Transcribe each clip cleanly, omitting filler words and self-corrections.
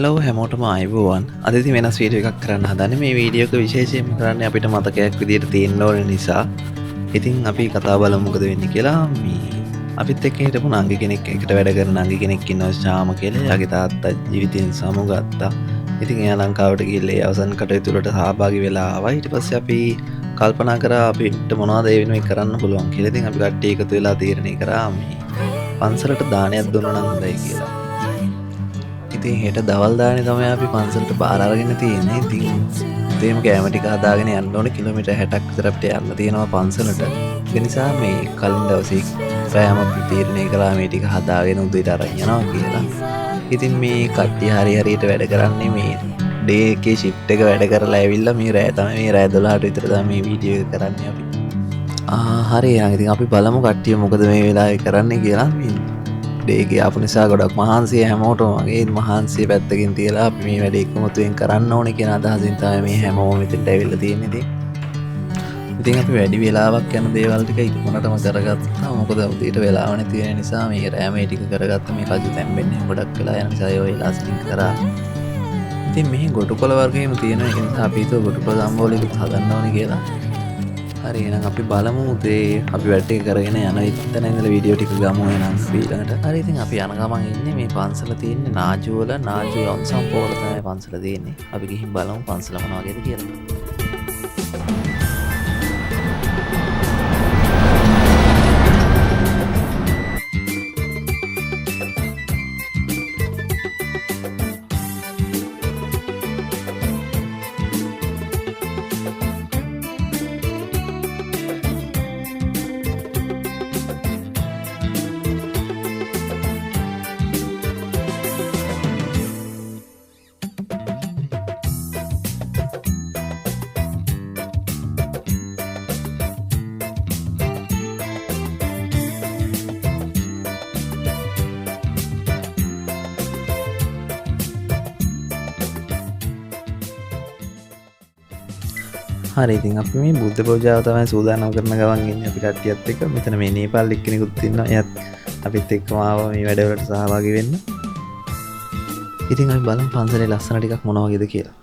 Hello හැමෝටම අයිබෝවන් අද ඉතින් වෙනස් වීඩියෝ එකක් කරන්න හදන්නේ මේ වීඩියෝ එක විශේෂයෙන්ම කරන්නේ අපිට මතකයක් විදියට තියෙන්න ඕන නිසා. ඉතින් අපි කතා බලමු මොකද වෙන්නේ කියලා. මේ අපිත් එක්ක හිටපු නංගි කෙනෙක් එකට වැඩ කරන නංගි කෙනෙක් ඉන්නවා ශාම කියලා. එයාගේ තාත්තා ජීවිතයෙන් සමුගත්තා. ඉතින් එයා ලංකාවට ගිහිල්ලා ඒ අවසන් කටයුතු වලට සහභාගී වෙලා ආවා. ඊට පස්සේ අපි කල්පනා කරා අපිට මොනවද ඒ වෙනුවෙන් කරන්න පුළුවන් කියලා. ඉතින් අපි කට්ටිය එකතු වෙලා තීරණය කරා මේ පන්සලට දානයක් දුන්නා නම් හොඳයි කියලා. ඉතින් හෙට දවල් දානේ තමයි අපි පන්සලට බාර අරගෙන තියෙන්නේ. ඉතින් උදේම කෑම ටික හදාගෙන යන්න ඕනේ. කිලෝමීටර් 60ක් විතර අපිට යන්න තියෙනවා පන්සලට. ඒ නිසා මේ කලින් දවසේ රෑම අපි තීරණය කළා මේ ටික හදාගෙන උදේට අරන් යනවා කියලා. ඉතින් මේ කට්ටිය හරියට වැඩ කරන්නේ මේ ඩේ එකේ ෂිෆ්ට් එක වැඩ කරලා ඇවිල්ලා මේ රෑ තමයි මේ රෑ 12ට විතර තමයි මේ වීඩියෝ එක කරන්නේ අපි. හරි එහෙනම් ඉතින් අපි බලමු කට්ටිය මොකද මේ වෙලාවේ කරන්නේ කියලා. ඩේගේ ආපු නිසා ගොඩක් මහන්සිය හැමෝටම වගේ මහන්සිය පැත්තකින් තියලා අපි මේ වැඩේ එකමුතුවෙන් කරන්න ඕනේ කියන අදහසින් තමයි මේ හැමෝම මෙතෙන්ට ඇවිල්ලා තියෙන්නේ. ඉතින් අපි වැඩි වෙලාවක් යන දේවල් ටික ඉක්මනටම කරගත්තා. මොකද උදේට වෙලාව නැති වෙන නිසා මේ රෑ මේ ටික කරගත්ත මේ රජු තැම්බෙන්නේ ගොඩක් වෙලා යන නිසා ඒ වෙලාව ස්ලින් කරා. ඉතින් මේ ගොටුකොළ වර්ගයේම තියෙන එක නිසා අපි හිතුවා ගොටුකොළ සම්බෝලෙකුත් හදන්න ඕනේ කියලා. හරි එහෙනම් අපි බලමු උදේ අපි වැඩ ටික කරගෙන යන ඉතන ඉඳලා වීඩියෝ ටික ගමු එහෙනම් ඊළඟට. හරි ඉතින් අපි යන ගමන් ඉන්නේ මේ පන්සල තියෙන්නේ නාජු වල නාජු යොන්සම් පොළ තමයි පන්සල තියෙන්නේ. අපි ගිහින් බලමු පන්සල මොන වගේද කියලා. හරි ඉතින් අපි මේ බුද්ධ පූජාව තමයි සූදානම් කරන ගමන් ඉන්නේ අපි කට්ටියත් එක්ක. මෙතන මේ නේපාල් එක්කෙනෙකුත් ඉන්නවා. එයාත් අපිත් එක්කම ආවා මේ වැඩවලට සහභාගී වෙන්න. ඉතින් අපි බලමු පන්සලේ ලස්සන ටිකක් මොන වගේද කියලා.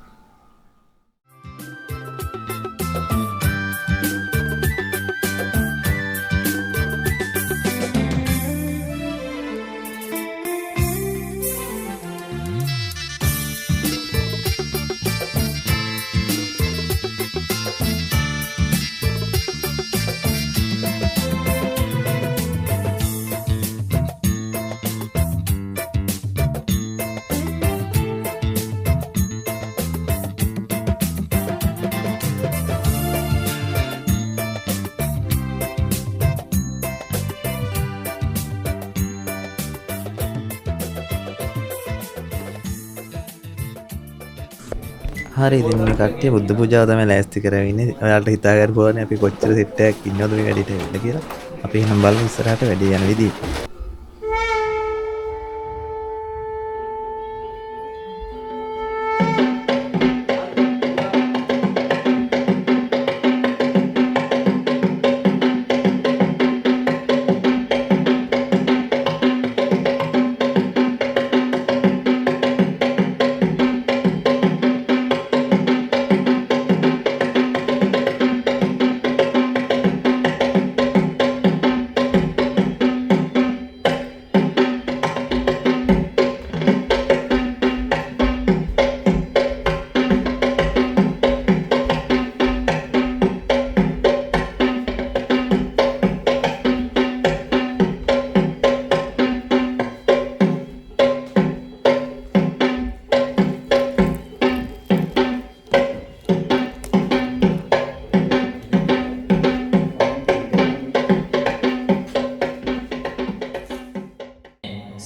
හරි ඉතින් මේ කට්ටිය බුද්ධ පූජාව තමයි ලෑස්ති කරගෙන ඉන්නේ. ඔයාලට හිතා ගන්න පුළුවන් අපි කොච්චර සෙට් එකක් ඉන්නවද මේ වැඩේට වෙන්න කියලා. අපි එහෙනම් බලමු ඉස්සරහට වැඩේ යන විදිහ.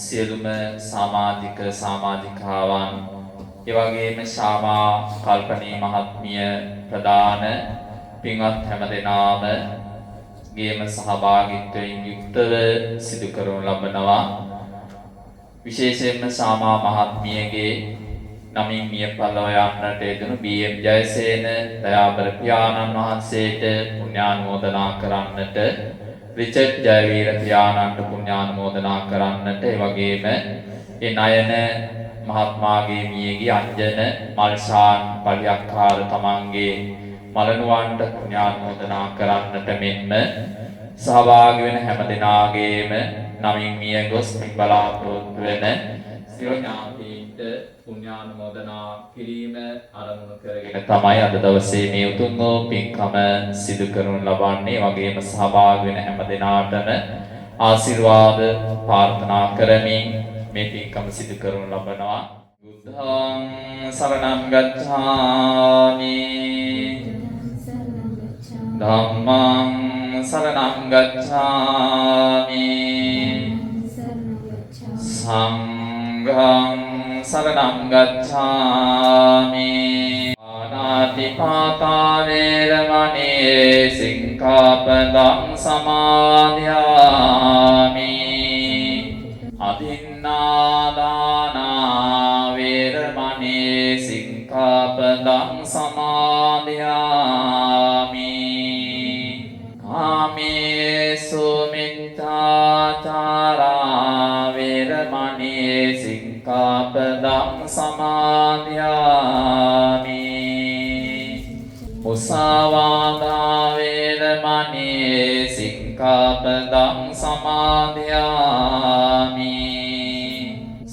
සියලුම සාමාජිකාවන් ඒ වගේම ශාමා කල්පනී මහත්මිය ප්‍රදාන පින්වත් හැමදෙනාම ගේම සහභාගීත්වයෙන් යුක්තව සිදු කරනු ලබනවා. විශේෂයෙන්ම ශාමා මහත්මියගේ නමින් මිය පරලොව යන්නට යෙදුණු බී.එම්. ජයසේන දයාබර පියාණන් වහන්සේට පුණ්‍යානුමෝදනා කරන්නට, රිචඩ් ජයවීර පියාණන්ට පුණ්‍යානුමෝදනා කරන්නට, ඒ වගේම ඒ නයන මහත්මාගේ මියගිය අංජන මල්ෂාන් පරියක්කාර තමන්ගේ මලනුවන්ට පුණ්‍යානුමෝදනා කරන්නට මෙන්ම සහභාගී වෙන හැම දෙනාගේම නමින් මිය ගොස් බලාපොරොත්තු වෙන සියලු ඥාතීන්ට පුණ්‍යානුමෝදනා කිරීම අරමුණු කරගෙන තමයි අද දවසේ මේ උතුම් වූ පින්කම සිදු කරනු ලබන්නේ. වගේම සහභාගී වෙන හැම දෙනාටම ආශිර්වාද ප්‍රාර්ථනා කරමින් මේ පින්කම සිදු කරනු ලබනවා. බුද්ධං සරණං ගච්ඡාමි ධම්මං සරණං ගච්ඡාමි සංඝං සරණං ගච්ඡාමි ආනාතිපාතා වේරමණී සික්ඛාපදං සමාදියාමි අදින්නාදානා වේරමණී සික්ඛාපදං සමාදියාමි කාමේසු මිච්ඡාචාරා වේරමණී සික්ඛාපදං සමාදියාමි මුසාවාදා වේරමණී සික්ඛාපදං සමාදියාමි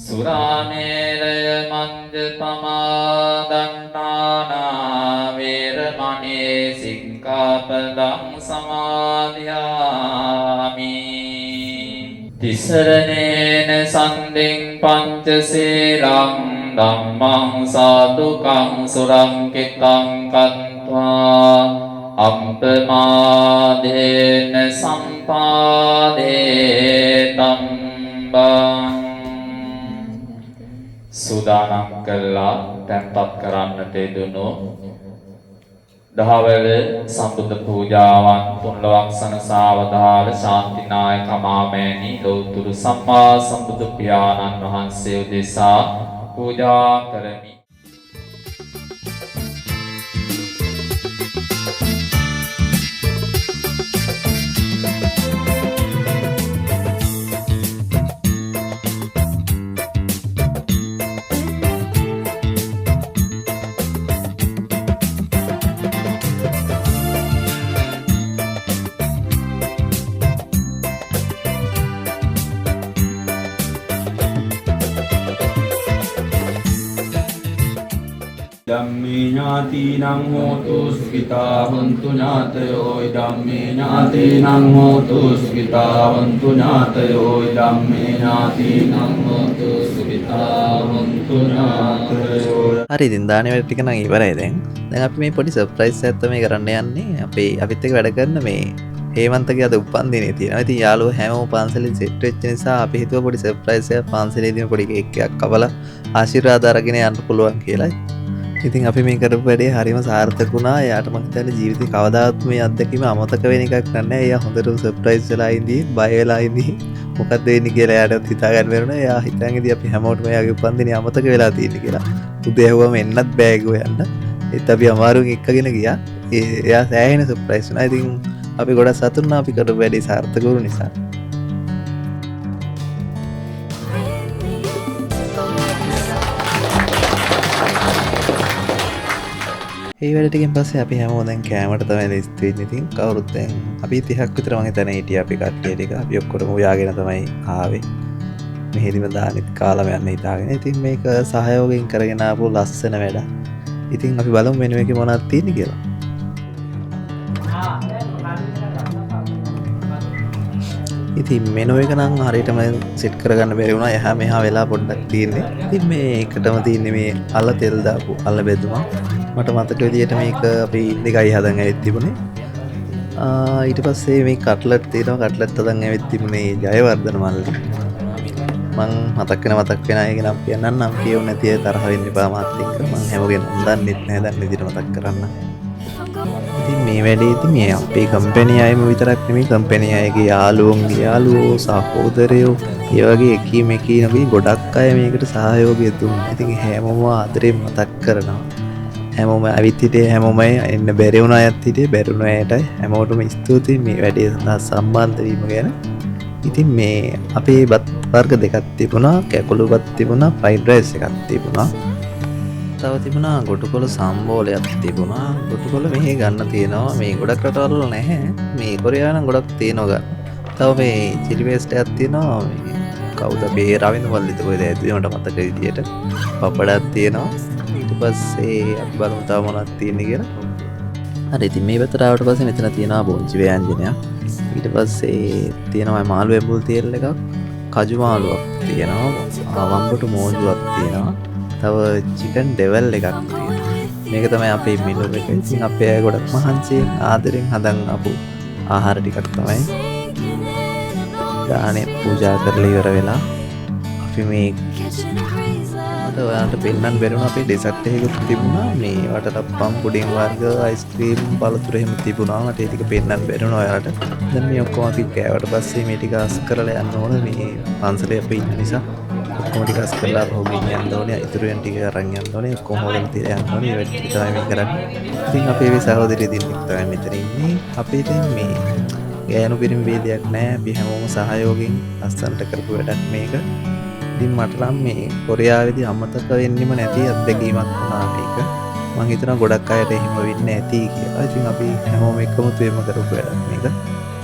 සුරාමේරය මඤ්ඤපමා දණ්ඩානා වේරමණී සික්ඛාපදං සමාදියාමි තිසරණේන සම්දින් පංචශීලං ධම්මං සාදුකං සුරංකිතං කତ୍වා අප්පමාදේන සම්පාදේතම් බං සූදානම් කළා තැන්පත් කරන්නට යෙදුණු දහවල සම්බුද්ධ පූජාවන් තුන්ලවක්සන සාවධාන ශාන්තිනායක මාමෑණී ලෞතුරු සම්මා සම්බුදු පියාණන් වහන්සේ උදෙසා පූජා කරමි. ධම්මේ ඥාතිනං හෝතු සුඛිතා හොන්තු ඥාතයෝ ධම්මේ ඥාතිනං හෝතු සුඛිතා හොන්තු ඥාතයෝ ධම්මේ ඥාතිනං හෝතු සුඛිතා හොන්තු ඥාතයෝ. හරි ඉතින් දානේ වැඩ ටික නම් ඉවරයි දැන්. දැන් අපි මේ පොඩි සර්ප්‍රයිස් එකක් තමයි කරන්න යන්නේ. අපිත් එක්ක වැඩ කරන මේ හේමන්තගේ අද උපන්දිනේ තියෙනවා. ඉතින් යාළුවෝ හැමෝම පන්සලෙන් සෙට් වෙච්ච නිසා අපි හිතුවා පොඩි සර්ප්‍රයිස් එකක් පන්සලේදීම පොඩි කේක් එකක් කපලා ආශිර්වාද අරගෙන යන්න පුළුවන් කියලා. ඉතින් අපි මේ කරපු වැඩේ හරිම සාර්ථක වුණා. එයාට මම හිතන්නේ ජීවිතේ කවදාවත් මේ අත්දැකීම අමතක වෙන එකක් නෑ. එයා හොඳටම සර්ප්‍රයිස් වෙලා ඉඳී, බය වෙලා ඉඳී මොකක්ද වෙන්නේ කියලා එයාට හිතා ගන්න බැරුණා. එයා හිතන් ඉඳී අපි හැමෝටම එයාගේ උපන්දිනේ අමතක වෙලා තියෙන්නේ කියලා. උදේ ඇහුවම එන්නත් බෑ ගෝ යන්න. ඒත් අපි අමාරුවෙන් එක්කගෙන ගියා. එයා සෑහෙන සර්ප්‍රයිස් වුණා. ඉතින් අපි ගොඩක් සතුටු වුණා අපි කරපු වැඩේ සාර්ථක වුණු නිසා. ඒ වැඩ ටිකෙන් පස්සේ අපි හැමෝම දැන් කෑමට තමයි ලිස්ට් වෙන්නේ. ඉතින් කවුරුත් දැන් අපි 30ක් විතර මම හිතන්නේ හිටියා අපි කට්ටිය ටික. අපි ඔක්කොම උයාගෙන තමයි ආවේ. මෙහෙදිම දානෙත් කාලම යන්න හිතාගෙන. ඉතින් මේක සහයෝගයෙන් කරගෙන ආපු ලස්සන වැඩ. ඉතින් අපි බලමු මෙන්න මේකේ මොනවද තියෙන්නේ කියලා. ඉතින් මෙනු එක නම් හරියටම සෙට් කරගන්න බැරි වුණා. එහා මෙහා වෙලා පොඩ්ඩක් තියෙන්නේ. ඉතින් මේ එකටම තියෙන්නේ මේ අල තෙල් දාපු අල බෙදුමක්. මට මතක විදියට මේක අපි දෙකයි හදන් ඇවිත් තිබුණේ. ඊට පස්සේ මේ කට්ලට් තියෙනවා. කට්ලට් හදන් ඇවිත් තිබුණේ ජයවර්ධන මල්ලි. මං මතක් වෙන අය ගැන අපි කියන්නම් කියෝ නැති අය තරහ වෙන්න එපා මාත් එක්ක. මං හැමෝගෙම දන්නෙත් නැහැ දැන් විදියට මතක් කරන්න. ඉතින් මේ වැඩේ ඉතින් මේ අපේ කම්පැනි අයම විතරක් නෙමෙයි කම්පැනි අයගේ යාළුවෝ සහෝදරයෝ ඒ වගේ එකී මේකී නබී ගොඩක් අය මේකට සහයෝගය දුන්නා. ඉතින් හැමෝම ආදරේ මතක් කරනවා. හැමෝම ඇවිත් හිටියේ හැමෝම එන්න බැරි වුණ අයත් හිටියේ බැරි වුණ අයට හැමෝටම ස්තුතියි මේ වැඩේ සඳහා සම්බන්ධ වීම ගැන. ඉතින් මේ අපේ බත් වර්ග දෙකක් තිබුණා, කැකුළු බත් තිබුණා, ෆ්‍රයිඩ් රයිස් එකක් තිබුණා. තව තිබුණා ගොටුකොළ සම්බෝලයක් තිබුණා. ගොටුකොළ මෙහි ගන්න තියෙනවා. මේ ගොඩක් රටවල් වල නැහැ. මේ කොරියාව නම් ගොඩක් තියෙනවා ගන්න. තව මේ චිලි පේස්ට් එකක් තියෙනවා. මේ කවුද මේ රවින්ද මල්ලිද කොහෙද ඇද්දේ මට මතක විදියට. පපඩක් තියෙනවා. ඊට පස්සේ අපි බලමු තව මොනවද තියෙන්නේ කියලා. හරි ඉතින් මේ පැත්තට ආවට පස්සේ මෙතන තියෙනවා බොන්චි ව්‍යංජනයක්. ඊට පස්සේ තියෙනවා මාළු ඇඹුල් තේල් එකක්, කජු මාළුවක් තියෙනවා, වම්බටු මෝජුවක් තියෙනවා. තව චිකන් ඩෙවල් එකක් තියෙනවා. මේක තමයි අපේ මිනු එක. ඉතින් අපේ අය ගොඩක් මහන්සියෙන් ආදරෙන් හදන් ආපු ආහාර ටිකක් තමයි. දානේ පූජා කරලා ඉවර වෙලා අපි මේ මට ඔයාලට පෙන්නන්න බැරුණ අපේ ඩෙසර්ට් එකකුත් තිබුණා. මේ වටරප්පම් පුඩින් වර්ග අයිස්ක්‍රීම් පළතුරු එහෙම තිබුණා. මට ඒ ටික පෙන්නන්න බැරුණ ඔයාලට. දැන් මේ ඔක්කොම අපි කෑවට පස්සේ මේ ටික අස් කරලා යන්න ඕන. මේ පන්සලේ අපි ඉන්න නිසා ඔක්කොම ටික අස් කරලා රෝගීන් යන්න ඕනේ. ඉතුරු වෙන ටික අරන් යන්න ඕනේ. ඔක්කොම හොරෙන් තියලා යන්න ඕනේ. ඒ ටික තමයි මේ කරන්නේ. ඉතින් අපේ මේ සහෝදරිය දෙන්නෙක් තමයි මෙතන ඉන්නේ. අපි ඉතින් මේ ගෑනු පිරිමි ભેදයක් නැහැ. අපි හැමෝම සහයෝගයෙන් අස්සන්ට කරපු වැඩක් මේක. ඉතින් මට නම් මේ කොරියාවේදී අමතක වෙන්නෙම නැති අත්දැකීමක් වුණා මේක. මම හිතනවා ගොඩක් අයට එහෙම වෙන්නේ නැති කියලා. ඉතින් අපි හැමෝම එකමුතුවෙම කරපු වැඩක් මේක.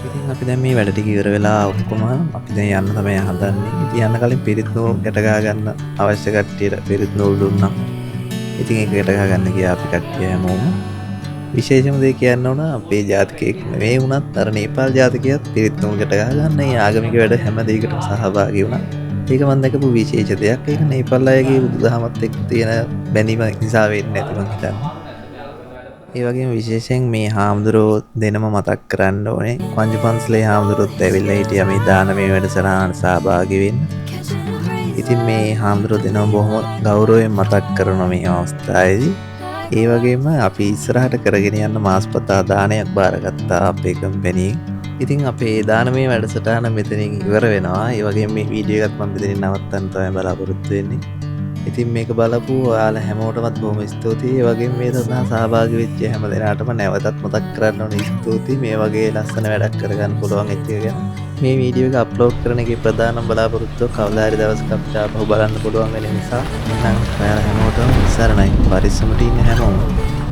ඉතින් අපි දැන් මේ වැඩ ටික ඉවර වෙලා ඔක්කොම අපි දැන් යන්න තමයි හදන්නේ. ඉතින් යන්න කලින් පිරිත් නූල් ගැට ගහ ගන්න අවශ්‍ය කට්ටියට පිරිත් නූල් දුන්නා. ඉතින් ඒක ගැට ගහ ගන්න ගියා අපි කට්ටිය හැමෝම. විශේෂම දේ කියන්න ඕන අපේ ජාතිකයෙක් නෙවෙයි වුණත් අර නේපාල් ජාතිකයෙක් පිරිත් නූල් ගැට ගහ ගන්න ඒ ආගමික වැඩ හැම දෙයකටම සහභාගී වුණා. ඒක මම දැකපු විශේෂ දෙයක්. ඒක නේපාල් අයගේ බුදුදහමත් එක්ක තියෙන බැඳීම නිසා වෙන්නේ නැති මං හිතන්නේ. ඒ වගේම විශේෂයෙන් මේ හාමුදුරුවෝ දෙනම මතක් කරන්න ඕනේ. වංජු පන්සලේ හාමුදුරුවොත් ඇවිල්ලා හිටියා මේ දානමය වැඩසටහනට සහභාගී වෙන්න. ඉතින් මේ හාමුදුරුවෝ දෙනම බොහොම ගෞරවයෙන් මතක් කරනවා මේ අවස්ථාවේදී. ඒ වගේම අපි ඉස්සරහට කරගෙන යන්න මාස්පතා දානයක් බාරගත්තා අපේ කම්පැනියෙන්. ඉතින් අපේ දානමය වැඩසටහන මෙතනින් ඉවර වෙනවා. ඒ වගේම මේ වීඩියෝ එකත් මම මෙතනින් නවත්තන්න තමයි බලාපොරොත්තු වෙන්නේ. ඉතින් මේක බලපු ඔයාලා හැමෝටමත් බොහොම ස්තුතියි. ඒ වගේම මේ සඳහා සහභාගී වෙච්ච හැම දෙනාටම නැවතත් මතක් කරන්න ඕනේ ස්තුතියි. මේ වගේ ලස්සන වැඩක් කරගන්න පුළුවන් එක ගැන. මේ වීඩියෝ එක අප්ලෝඩ් කරන එකේ ප්‍රධාන බලාපොරොත්තුව කවදා හරි දවසක අපිට ආපහු බලන්න පුළුවන් වෙන නිසා. එහෙනම් ඔයාලා හැමෝටම සරණයි. පරිස්සමට ඉන්න හැමෝම